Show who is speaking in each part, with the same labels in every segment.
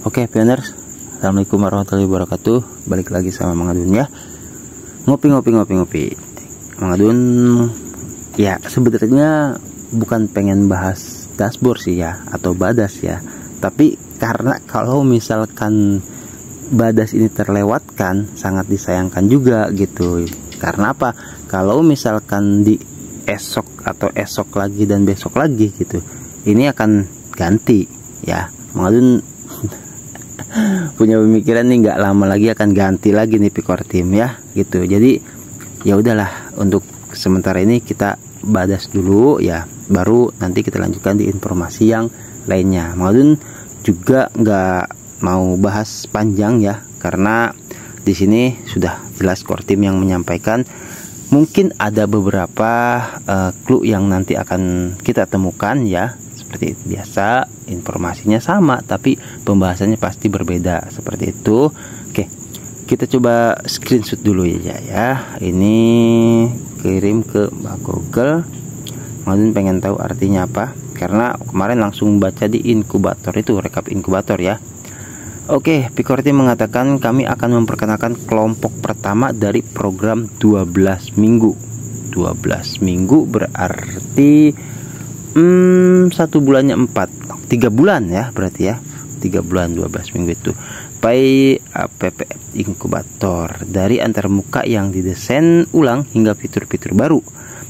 Speaker 1: Oke, pioners, assalamualaikum warahmatullahi wabarakatuh. Balik lagi sama Mang Adun ya. Ngopi. Mang Adun ya sebenarnya bukan pengen bahas dashboard sih ya, atau badas ya. Tapi karena kalau misalkan badas ini terlewatkan, sangat disayangkan juga gitu. Karena apa? Kalau misalkan di esok atau esok lagi dan besok lagi gitu, ini akan ganti ya. Mang Adun punya pemikiran nih, nggak lama lagi akan ganti lagi nih Picor Team ya gitu. Jadi ya udahlah, untuk sementara ini kita badas dulu ya, baru nanti kita lanjutkan di informasi yang lainnya. Mang Adun juga nggak mau bahas panjang ya, karena di sini sudah jelas Core Team yang menyampaikan. Mungkin ada beberapa clue yang nanti akan kita temukan ya. Seperti biasa, informasinya sama tapi pembahasannya pasti berbeda, seperti itu. Oke, kita coba screenshot dulu ya. Ini kirim ke Mbak Google. Mungkin pengen tahu artinya apa, karena kemarin langsung baca di inkubator itu, rekap inkubator ya. Oke, Picor Team mengatakan kami akan memperkenalkan kelompok pertama dari program 12 minggu. 12 minggu berarti 1 bulannya 3 bulan ya, berarti ya 3 bulan 12 minggu itu. Pai APPF inkubator dari antarmuka yang didesain ulang hingga fitur-fitur baru.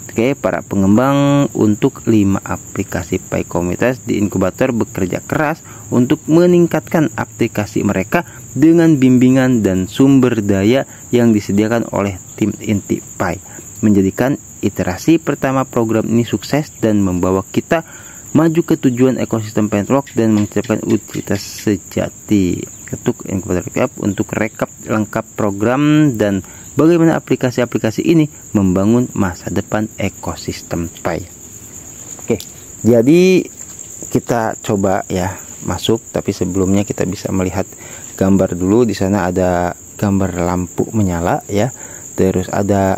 Speaker 1: Oke, para pengembang untuk 5 aplikasi Pai komunitas di inkubator bekerja keras untuk meningkatkan aplikasi mereka dengan bimbingan dan sumber daya yang disediakan oleh tim inti Pai, menjadikan iterasi pertama program ini sukses dan membawa kita maju ke tujuan ekosistem Pai Network dan menciptakan utilitas sejati. Ketuk inkubator recap untuk rekap lengkap program dan bagaimana aplikasi-aplikasi ini membangun masa depan ekosistem Pai. Oke, jadi kita coba ya masuk, tapi sebelumnya kita bisa melihat gambar dulu. Di sana ada gambar lampu menyala ya. Terus ada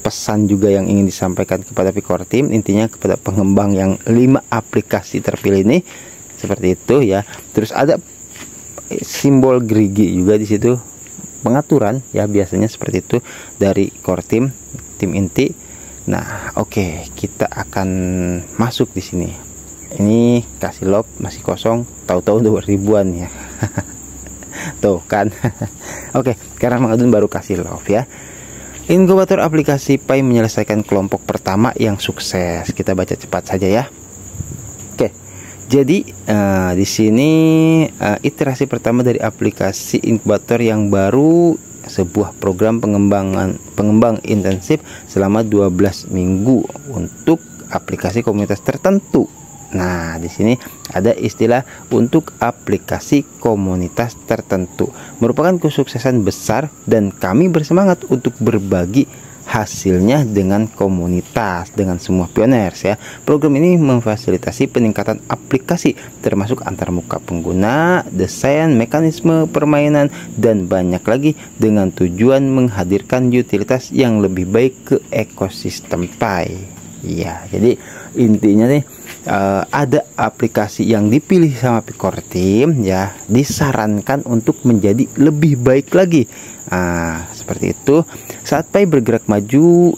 Speaker 1: pesan juga yang ingin disampaikan kepada Picor Team, intinya kepada pengembang yang 5 aplikasi terpilih ini, seperti itu ya. Terus ada simbol gerigi juga di situ, pengaturan ya, biasanya seperti itu dari Core Team, tim inti. Nah, oke, kita akan masuk di sini. Ini kasih love masih kosong, tahu-tahu 2000-an ya. Tuh kan. Oke, sekarang Mang Adun baru kasih love ya. Inkubator aplikasi Pai menyelesaikan kelompok pertama yang sukses. Kita baca cepat saja ya. Oke, jadi di sini iterasi pertama dari aplikasi inkubator yang baru, sebuah program pengembang intensif selama 12 minggu untuk aplikasi komunitas tertentu. Nah, di sini ada istilah untuk aplikasi komunitas tertentu. Merupakan kesuksesan besar dan kami bersemangat untuk berbagi hasilnya dengan komunitas, dengan semua pioners ya. Program ini memfasilitasi peningkatan aplikasi termasuk antarmuka pengguna, desain, mekanisme permainan, dan banyak lagi dengan tujuan menghadirkan utilitas yang lebih baik ke ekosistem Pai. Ya, jadi intinya nih, ada aplikasi yang dipilih sama Picor Team ya, disarankan untuk menjadi lebih baik lagi. Seperti itu. Saat Pai bergerak maju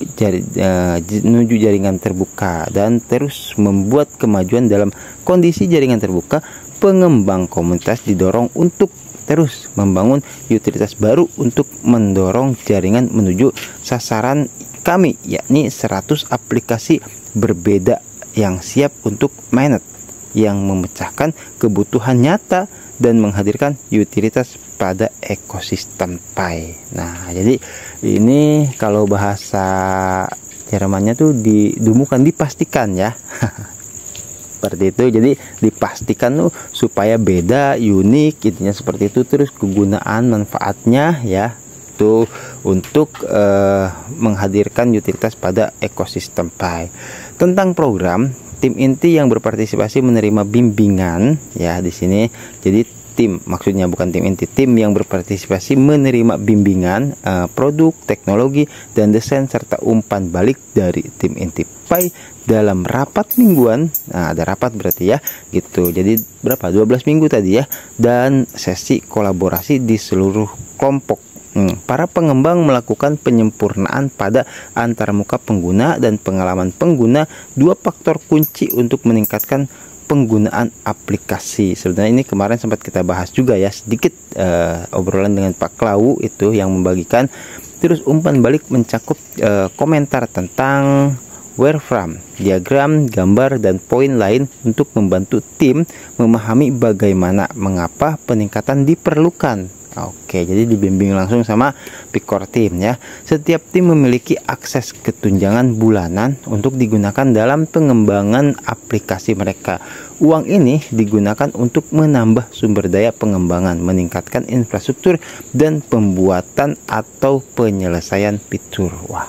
Speaker 1: menuju jaringan terbuka dan terus membuat kemajuan dalam kondisi jaringan terbuka, pengembang komunitas didorong untuk terus membangun utilitas baru untuk mendorong jaringan menuju sasaran kami, yakni 100 aplikasi berbeda yang siap untuk mainnet, yang memecahkan kebutuhan nyata dan menghadirkan utilitas pada ekosistem Pai. Nah, jadi ini kalau bahasa Jermannya tuh didumukan, dipastikan ya. Seperti itu. Jadi dipastikan tuh supaya beda, unik, intinya seperti itu. Terus kegunaan manfaatnya ya, tuh untuk menghadirkan utilitas pada ekosistem Pai. Tentang program, tim inti yang berpartisipasi menerima bimbingan ya di sini. Jadi tim, maksudnya bukan tim inti, tim yang berpartisipasi menerima bimbingan produk, teknologi, dan desain serta umpan balik dari tim inti Pai dalam rapat mingguan. Nah, ada rapat berarti ya, gitu. Jadi berapa? 12 minggu tadi ya. Dan sesi kolaborasi di seluruh kelompok. Para pengembang melakukan penyempurnaan pada antarmuka pengguna dan pengalaman pengguna, dua faktor kunci untuk meningkatkan penggunaan aplikasi. Sebenarnya ini kemarin sempat kita bahas juga ya sedikit, obrolan dengan Pak Klau itu yang membagikan. Terus umpan balik mencakup komentar tentang wireframe, diagram, gambar, dan poin lain untuk membantu tim memahami bagaimana mengapa peningkatan diperlukan. Oke, jadi dibimbing langsung sama Picor Team ya. Setiap tim memiliki akses ketunjangan bulanan untuk digunakan dalam pengembangan aplikasi mereka. Uang ini digunakan untuk menambah sumber daya pengembangan, meningkatkan infrastruktur, dan pembuatan atau penyelesaian fitur. Wah,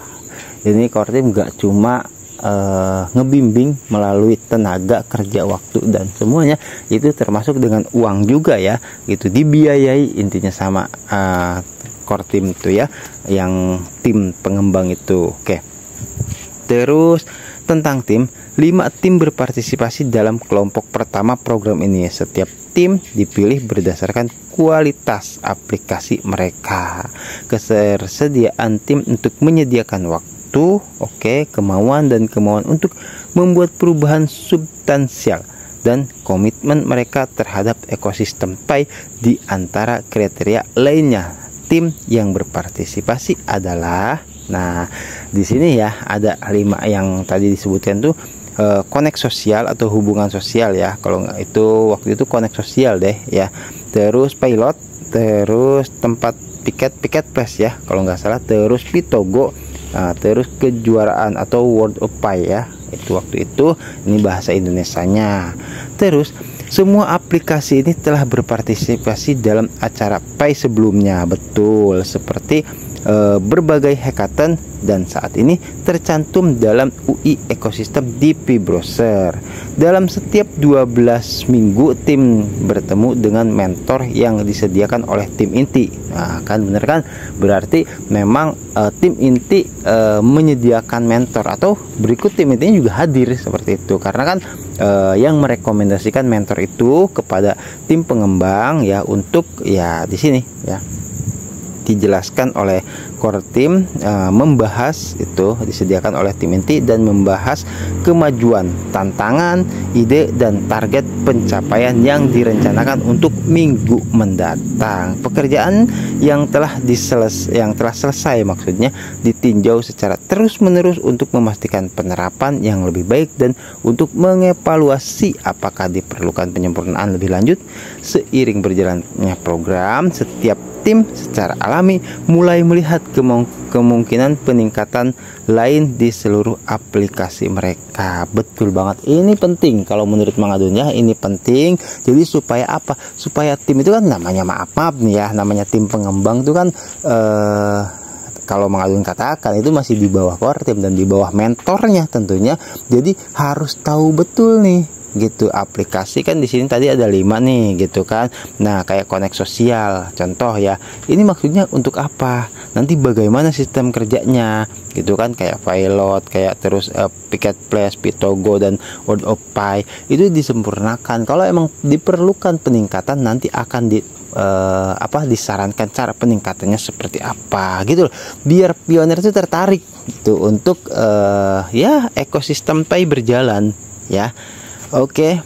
Speaker 1: ini Core Team gak cuma ngebimbing melalui tenaga, kerja, waktu, dan semuanya itu termasuk dengan uang juga ya, itu dibiayai intinya sama Core Team itu ya, yang tim pengembang itu. Oke, terus tentang tim, 5 tim berpartisipasi dalam kelompok pertama program ini. Setiap tim dipilih berdasarkan kualitas aplikasi mereka, ketersediaan tim untuk menyediakan waktu, kemauan untuk membuat perubahan substansial, dan komitmen mereka terhadap ekosistem Pi. Di antara kriteria lainnya, tim yang berpartisipasi adalah, nah di sini ya ada 5 yang tadi disebutkan tuh, connect sosial atau hubungan sosial ya, kalau nggak itu waktu itu connect sosial deh ya, terus pilot, terus tempat piket place ya kalau nggak salah, terus Pitogo. Nah, terus kejuaraan atau World of Pi ya, itu waktu itu, ini bahasa Indonesianya. Terus semua aplikasi ini telah berpartisipasi dalam acara Pi sebelumnya, betul, seperti berbagai hackathon, dan saat ini tercantum dalam UI ekosistem di Pi Browser. Dalam setiap 12 minggu tim bertemu dengan mentor yang disediakan oleh tim inti. Nah, kan bener kan? Berarti memang tim inti menyediakan mentor, atau berikut tim intinya juga hadir seperti itu, karena kan yang merekomendasikan mentor itu kepada tim pengembang ya, untuk ya di sini ya dijelaskan oleh Core Team, membahas itu disediakan oleh tim inti dan membahas kemajuan, tantangan, ide, dan target pencapaian yang direncanakan untuk minggu mendatang. Pekerjaan yang telah selesai maksudnya ditinjau secara terus-menerus untuk memastikan penerapan yang lebih baik dan untuk mengevaluasi apakah diperlukan penyempurnaan lebih lanjut. Seiring berjalannya program, setiap tim secara alami mulai melihat kemungkinan peningkatan lain di seluruh aplikasi mereka. Betul banget, ini penting kalau menurut Mang Adun ya, ini penting. Jadi supaya apa? Supaya tim itu kan namanya, maaf nih ya, namanya tim pengembang itu kan kalau Mang Adun katakan itu masih di bawah Core Team dan di bawah mentornya tentunya. Jadi harus tahu betul nih gitu, aplikasi kan di sini tadi ada 5 nih gitu kan. Nah, kayak connect sosial contoh ya, ini maksudnya untuk apa, nanti bagaimana sistem kerjanya gitu kan, kayak pilot, kayak terus piket place, Pitogo, dan World of Pi itu disempurnakan. Kalau emang diperlukan peningkatan, nanti akan disarankan cara peningkatannya seperti apa gitu loh, biar pionir itu tertarik gitu untuk ya ekosistem Pi berjalan ya. Oke,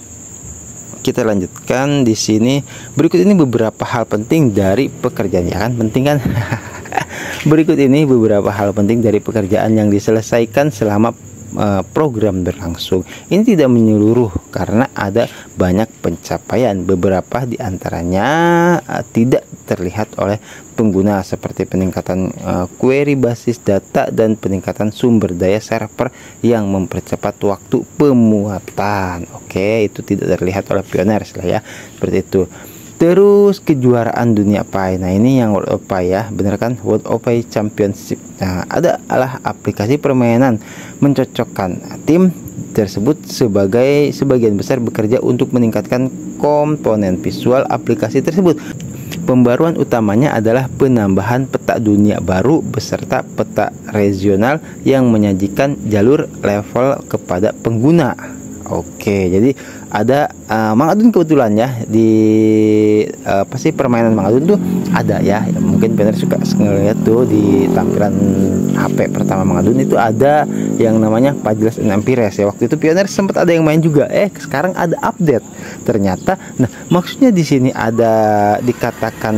Speaker 1: kita lanjutkan di sini. Berikut ini beberapa hal penting dari pekerjaan, ya kan? Penting kan? Berikut ini beberapa hal penting dari pekerjaan yang diselesaikan selama program berlangsung. Ini tidak menyeluruh karena ada banyak pencapaian. Beberapa di antaranya tidak terlihat oleh pengguna, seperti peningkatan query basis data dan peningkatan sumber daya server yang mempercepat waktu pemuatan. Oke, itu tidak terlihat oleh pioneers lah ya, seperti itu. Terus kejuaraan dunia Pi. Nah, ini yang World of Pi ya, bener kan? World of Pi Championship. Nah, adalah aplikasi permainan mencocokkan. Tim tersebut sebagian besar bekerja untuk meningkatkan komponen visual aplikasi tersebut. Pembaruan utamanya adalah penambahan peta dunia baru beserta peta regional yang menyajikan jalur level kepada pengguna. Oke, jadi ada Mangadun kebetulan ya di permainan Mangadun tuh ada ya. Mungkin benar suka ngeliat tuh di tampilan HP pertama Mangadun itu ada yang namanya Pajelas and Empires ya. Waktu itu Pioneer sempat ada yang main juga. Sekarang ada update ternyata. Nah, maksudnya di sini ada dikatakan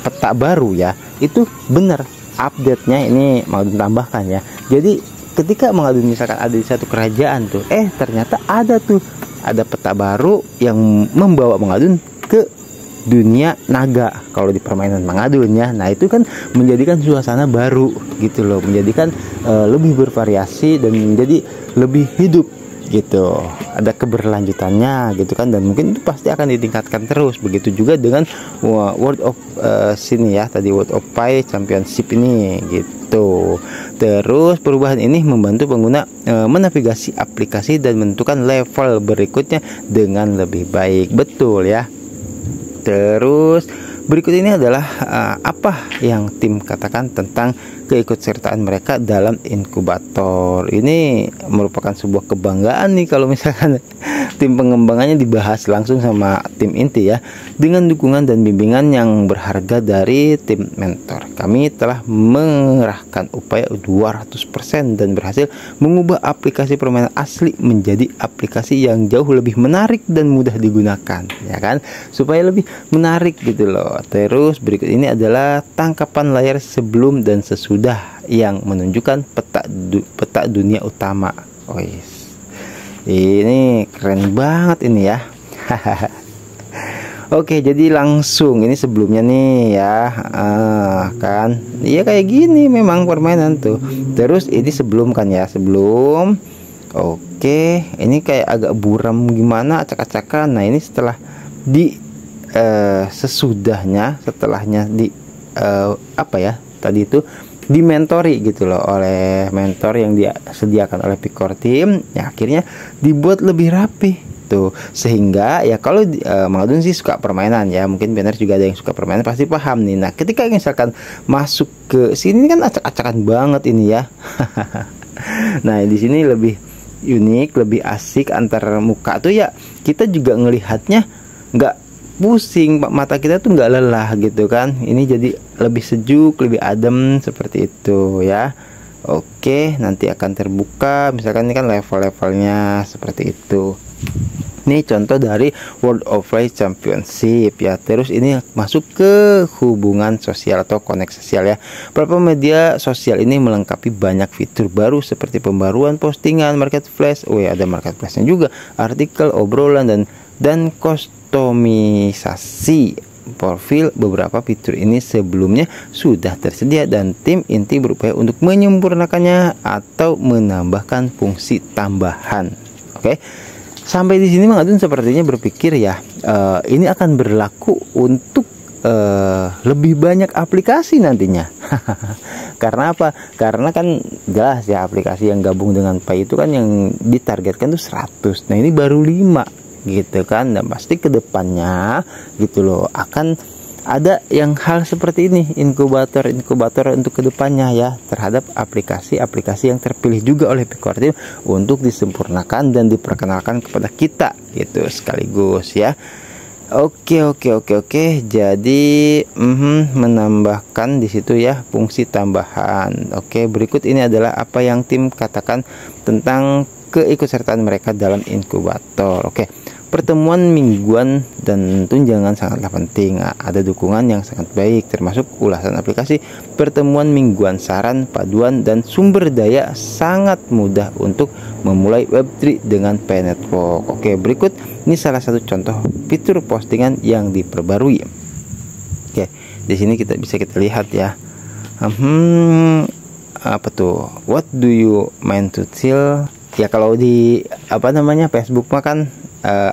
Speaker 1: peta baru ya. Itu benar update-nya ini Mangadun tambahkan ya. Jadi ketika Mangadun misalkan ada di satu kerajaan tuh, ternyata ada peta baru yang membawa Mangadun ke dunia naga kalau di permainan Mangadun ya. Nah, itu kan menjadikan suasana baru gitu loh, menjadikan lebih bervariasi dan menjadi lebih hidup gitu. Ada keberlanjutannya gitu kan, dan mungkin itu pasti akan ditingkatkan terus. Begitu juga dengan World of sini ya, tadi World of Pie Championship ini gitu. Terus perubahan ini membantu pengguna menavigasi aplikasi dan menentukan level berikutnya dengan lebih baik. Betul ya. Terus berikut ini adalah apa yang tim katakan tentang keikutsertaan mereka dalam inkubator. Ini merupakan sebuah kebanggaan nih kalau misalkan tim pengembangannya dibahas langsung sama tim inti ya. Dengan dukungan dan bimbingan yang berharga dari tim mentor, kami telah mengerahkan upaya 200% dan berhasil mengubah aplikasi permainan asli menjadi aplikasi yang jauh lebih menarik dan mudah digunakan ya kan, supaya lebih menarik gitu loh. Terus berikut ini adalah tangkapan layar sebelum dan sesudah yang menunjukkan peta dunia utama. Ini keren banget ini ya. Oke, jadi langsung ini sebelumnya nih ya, kan iya kayak gini memang permainan tuh. Terus ini sebelum kan ya, sebelum. Oke, ini kayak agak buram gimana, acak-acakan. Nah, ini setelah di sesudahnya, setelahnya di tadi itu dimentori gitu loh oleh mentor yang disediakan oleh Picor Team ya, akhirnya dibuat lebih rapi tuh, sehingga ya kalau Mangadun sih suka permainan ya, mungkin benar juga ada yang suka permainan pasti paham nih. Nah, ketika misalkan masuk ke sini kan acak-acakan banget ini ya. Nah, di sini lebih unik, lebih asik antar muka tuh ya, kita juga ngelihatnya nggak pusing, mata kita tuh nggak lelah gitu kan. Ini jadi lebih sejuk, lebih adem seperti itu ya. Oke, nanti akan terbuka misalkan ini kan level-levelnya seperti itu. Ini contoh dari World of Play Championship ya. Terus ini masuk ke hubungan sosial atau koneksi sosial ya. Platform media sosial ini melengkapi banyak fitur baru seperti pembaruan postingan, marketplace, ada marketplace-nya juga, artikel, obrolan dan kustomisasi profil. Beberapa fitur ini sebelumnya sudah tersedia dan tim inti berupaya untuk menyempurnakannya atau menambahkan fungsi tambahan. Oke. Sampai di sini Mangadun sepertinya berpikir ya, ini akan berlaku untuk lebih banyak aplikasi nantinya. Karena apa? Karena kan jelas ya, aplikasi yang gabung dengan Pi itu kan yang ditargetkan tuh 100. Nah, ini baru 5 gitu kan, dan pasti kedepannya gitu loh akan ada yang hal seperti ini, inkubator untuk kedepannya ya, terhadap aplikasi-aplikasi yang terpilih juga oleh Picor Team untuk disempurnakan dan diperkenalkan kepada kita gitu sekaligus ya. Oke. Jadi menambahkan di situ ya fungsi tambahan. Oke, berikut ini adalah apa yang tim katakan tentang keikutsertaan mereka dalam inkubator. Oke. Pertemuan mingguan dan tunjangan sangatlah penting. Ada dukungan yang sangat baik termasuk ulasan aplikasi, pertemuan mingguan, saran, paduan, dan sumber daya sangat mudah untuk memulai Web3 dengan Pi Network. Oke, berikut ini salah satu contoh fitur postingan yang diperbarui. Oke, di sini kita bisa lihat ya. Apa tuh? What do you mean to tell? Ya kalau di Facebook mah kan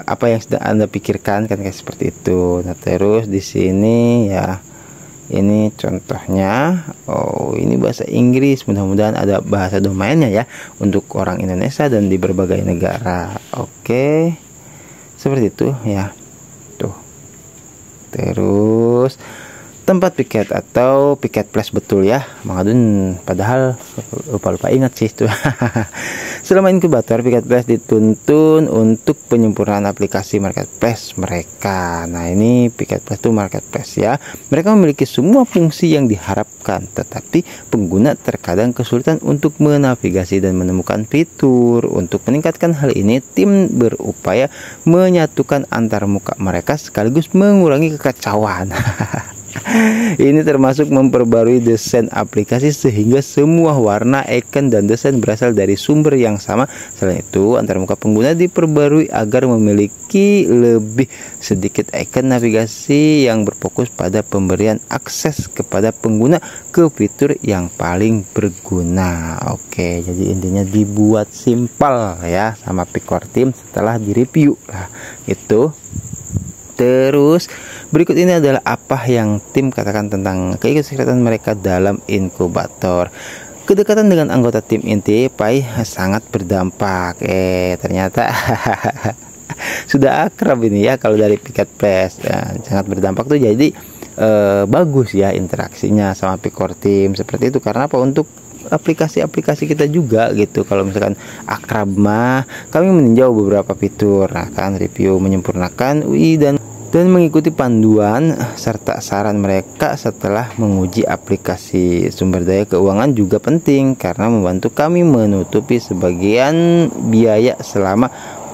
Speaker 1: apa yang sedang Anda pikirkan kan kayak seperti itu. Nah, terus di sini ya, ini contohnya. Ini bahasa Inggris, mudah-mudahan ada bahasa domainnya ya untuk orang Indonesia dan di berbagai negara. Oke, seperti itu ya. Tuh Terus tempat piket atau piket place, betul ya Mang Adun, padahal lupa ingat sih itu. Selama inkubator, piket place dituntun untuk penyempurnaan aplikasi marketplace mereka. Nah, ini piket place itu marketplace ya. Mereka memiliki semua fungsi yang diharapkan, tetapi pengguna terkadang kesulitan untuk menavigasi dan menemukan fitur. Untuk meningkatkan hal ini, tim berupaya menyatukan antar muka mereka sekaligus mengurangi kekacauan. Ini termasuk memperbarui desain aplikasi sehingga semua warna, icon, dan desain berasal dari sumber yang sama. Selain itu, antarmuka pengguna diperbarui agar memiliki lebih sedikit icon navigasi yang berfokus pada pemberian akses kepada pengguna ke fitur yang paling berguna. Oke, jadi intinya dibuat simpel ya sama Picor Team setelah direview lah itu. Terus berikut ini adalah apa yang tim katakan tentang keikutsertaan mereka dalam inkubator. Kedekatan dengan anggota tim inti Pai sangat berdampak. Ternyata sudah akrab ini ya kalau dari Piket Place. Sangat berdampak tuh, jadi bagus ya interaksinya sama Picor Team seperti itu. Karena apa? Untuk aplikasi-aplikasi kita juga gitu. Kalau misalkan akrab mah, kami meninjau beberapa fitur, kan review, menyempurnakan UI dan mengikuti panduan serta saran mereka setelah menguji aplikasi. Sumber daya keuangan juga penting karena membantu kami menutupi sebagian biaya selama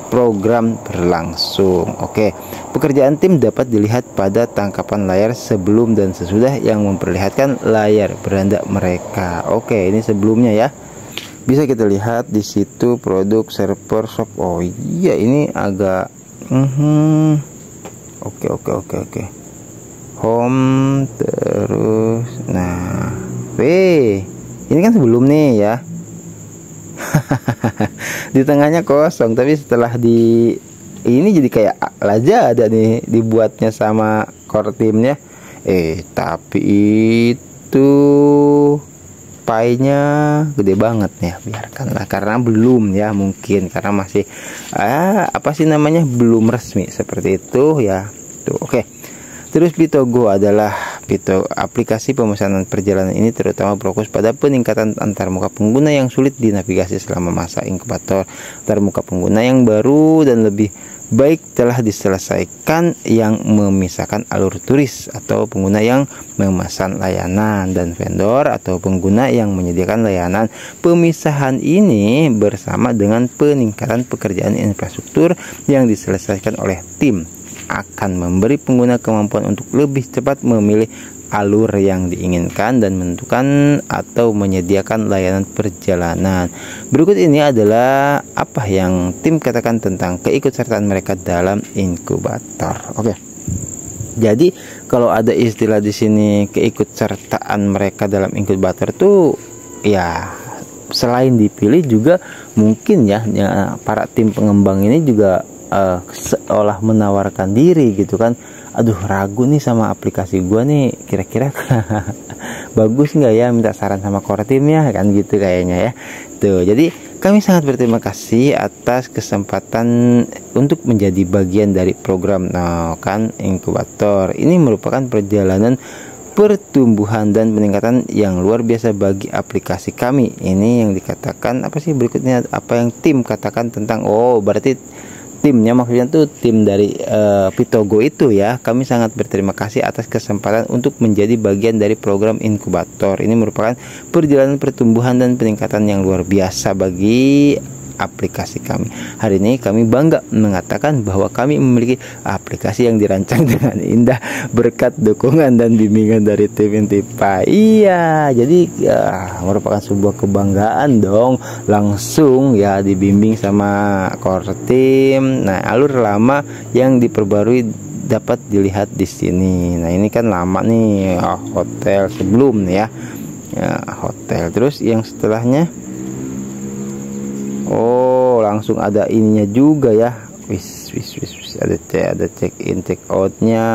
Speaker 1: program berlangsung. Oke, pekerjaan tim dapat dilihat pada tangkapan layar sebelum dan sesudah yang memperlihatkan layar beranda mereka. Oke, ini sebelumnya ya. Bisa kita lihat di situ produk server shop. Oh iya, ini agak Oke. Home terus. Nah, ini kan sebelum nih ya. Di tengahnya kosong, tapi setelah ini jadi kayak Lazada nih dibuatnya sama core timnya. Tapi itu pie-nya gede banget ya. Biarkanlah, karena belum ya, mungkin karena masih apa sih namanya, belum resmi seperti itu ya. Tuh, oke. Terus Pitogo adalah aplikasi pemesanan perjalanan. Ini terutama fokus pada peningkatan antarmuka pengguna yang sulit dinavigasi selama masa inkubator. Antarmuka pengguna yang baru dan lebih baik telah diselesaikan, yang memisahkan alur turis atau pengguna yang memesan layanan dan vendor atau pengguna yang menyediakan layanan. Pemisahan ini bersama dengan peningkatan pekerjaan infrastruktur yang diselesaikan oleh tim akan memberi pengguna kemampuan untuk lebih cepat memilih alur yang diinginkan dan menentukan atau menyediakan layanan perjalanan. Berikut ini adalah apa yang tim katakan tentang keikutsertaan mereka dalam inkubator. Oke. Jadi kalau ada istilah di sini keikutsertaan mereka dalam inkubator tuh ya, selain dipilih juga mungkin ya para tim pengembang ini juga seolah menawarkan diri gitu kan. Aduh, ragu nih sama aplikasi gua nih, kira-kira bagus nggak ya, minta saran sama core team ya, kan gitu kayaknya ya. Tuh, jadi kami sangat berterima kasih atas kesempatan untuk menjadi bagian dari program kan inkubator. Ini merupakan perjalanan pertumbuhan dan peningkatan yang luar biasa bagi aplikasi kami. Ini yang dikatakan apa sih berikutnya, apa yang tim katakan tentang berarti timnya, maksudnya tuh tim dari Pitogo itu ya. Kami sangat berterima kasih atas kesempatan untuk menjadi bagian dari program inkubator. Ini merupakan perjalanan pertumbuhan dan peningkatan yang luar biasa bagi aplikasi kami. Hari ini kami bangga mengatakan bahwa kami memiliki aplikasi yang dirancang dengan indah berkat dukungan dan bimbingan dari tim inti Pai. Iya, jadi merupakan sebuah kebanggaan dong, langsung ya dibimbing sama core team. Nah, alur lama yang diperbarui dapat dilihat di sini. Nah, ini kan lama nih, hotel sebelum nih ya, hotel. Terus yang setelahnya langsung ada ininya juga ya. Wis ada check in check outnya.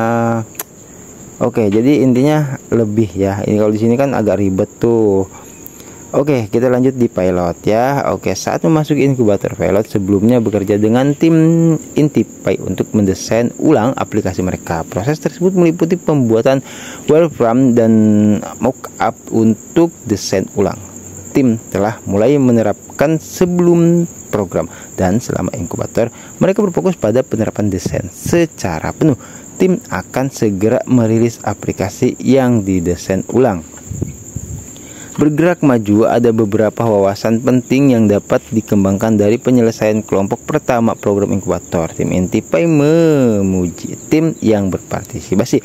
Speaker 1: Oke, jadi intinya lebih ya. Ini kalau di sini kan agak ribet tuh. Oke, kita lanjut di pilot ya. Oke, saat memasuki inkubator pilot, sebelumnya bekerja dengan tim inti Pi untuk mendesain ulang aplikasi mereka. Proses tersebut meliputi pembuatan wireframe dan mockup untuk desain ulang. Tim telah mulai menerapkan sebelum program, dan selama inkubator mereka berfokus pada penerapan desain secara penuh. Tim akan segera merilis aplikasi yang didesain ulang. Bergerak maju, ada beberapa wawasan penting yang dapat dikembangkan dari penyelesaian kelompok pertama program inkubator. Tim inti Pi memuji tim yang berpartisipasi.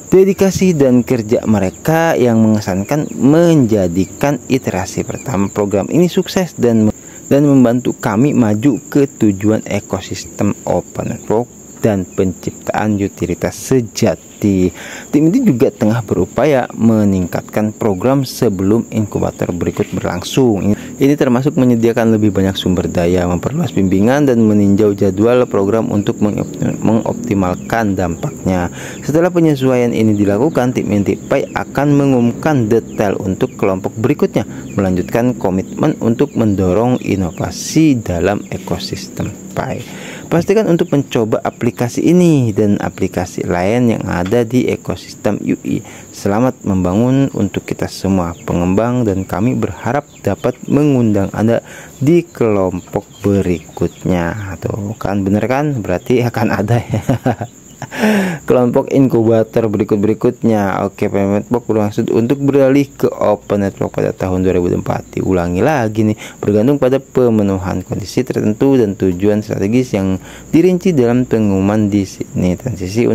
Speaker 1: Dedikasi dan kerja mereka yang mengesankan menjadikan iterasi pertama program ini sukses dan membantu kami maju ke tujuan ekosistem open network dan penciptaan utilitas sejati. Tim ini juga tengah berupaya meningkatkan program sebelum inkubator berikut berlangsung. Ini termasuk menyediakan lebih banyak sumber daya, memperluas bimbingan, dan meninjau jadwal program untuk mengoptimalkan dampaknya. Setelah penyesuaian ini dilakukan, tim inti Pi akan mengumumkan detail untuk kelompok berikutnya, melanjutkan komitmen untuk mendorong inovasi dalam ekosistem Pi. Pastikan untuk mencoba aplikasi ini dan aplikasi lain yang ada di ekosistem UI. Selamat membangun untuk kita semua pengembang, dan kami berharap dapat mengundang Anda di kelompok berikutnya. Tuh kan, bener kan? Berarti akan ada ya. Kelompok inkubator berikutnya. Oke, Pi Network bermaksud untuk beralih ke open network pada tahun 2024. Diulangi lagi nih, bergantung pada pemenuhan kondisi tertentu dan tujuan strategis yang dirinci dalam pengumuman di sini. Transisi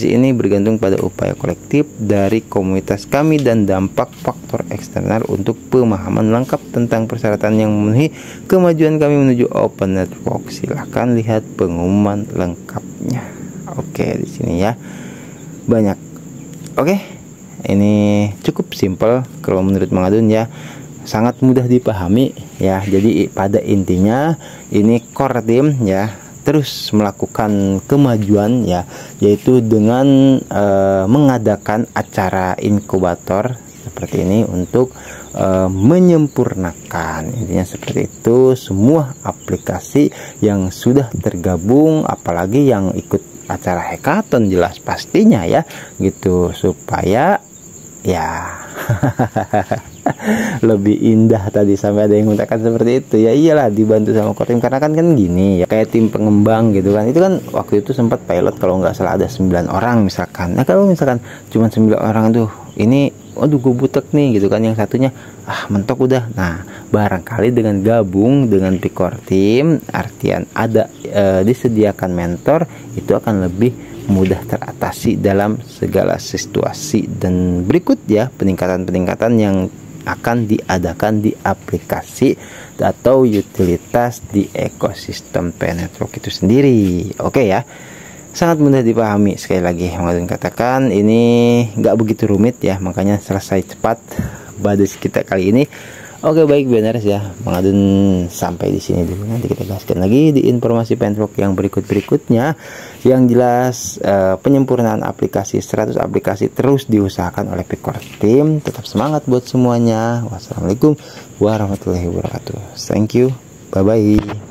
Speaker 1: ini bergantung pada upaya kolektif dari komunitas kami dan dampak faktor eksternal untuk pemahaman lengkap tentang persyaratan yang memenuhi kemajuan kami menuju open network. Silahkan lihat pengumuman lengkapnya. Oke, di sini ya banyak. Oke, ini cukup simpel kalau menurut Mang Adun ya, sangat mudah dipahami ya. Jadi pada intinya ini core team ya terus melakukan kemajuan ya, yaitu dengan mengadakan acara inkubator seperti ini untuk menyempurnakan, intinya seperti itu, semua aplikasi yang sudah tergabung, apalagi yang ikut acara hackathon jelas pastinya ya gitu, supaya ya lebih indah. Tadi sampai ada yang mengatakan seperti itu ya, iyalah dibantu sama core team, karena kan gini ya, kayak tim pengembang gitu kan, itu kan waktu itu sempat pilot kalau nggak salah ada 9 orang misalkan. Nah kalau misalkan cuma 9 orang tuh, ini aduh gue butek nih gitu kan, yang satunya mentok udah. Nah barangkali dengan gabung dengan Core Team, artian ada disediakan mentor, itu akan lebih mudah teratasi dalam segala situasi. Dan berikut ya peningkatan-peningkatan yang akan diadakan di aplikasi atau utilitas di ekosistem Pi Network itu sendiri. Oke ya, sangat mudah dipahami. Sekali lagi Mang Adun katakan, ini nggak begitu rumit ya, makanya selesai cepat badas kita kali ini. Oke, baik benar ya, Mang Adun sampai di sini dulu. Nanti kita gaskan lagi di informasi Pi Network yang berikutnya. Yang jelas penyempurnaan aplikasi 100 aplikasi terus diusahakan oleh Core Team. Tetap semangat buat semuanya. Wassalamualaikum warahmatullahi wabarakatuh. Thank you. Bye bye.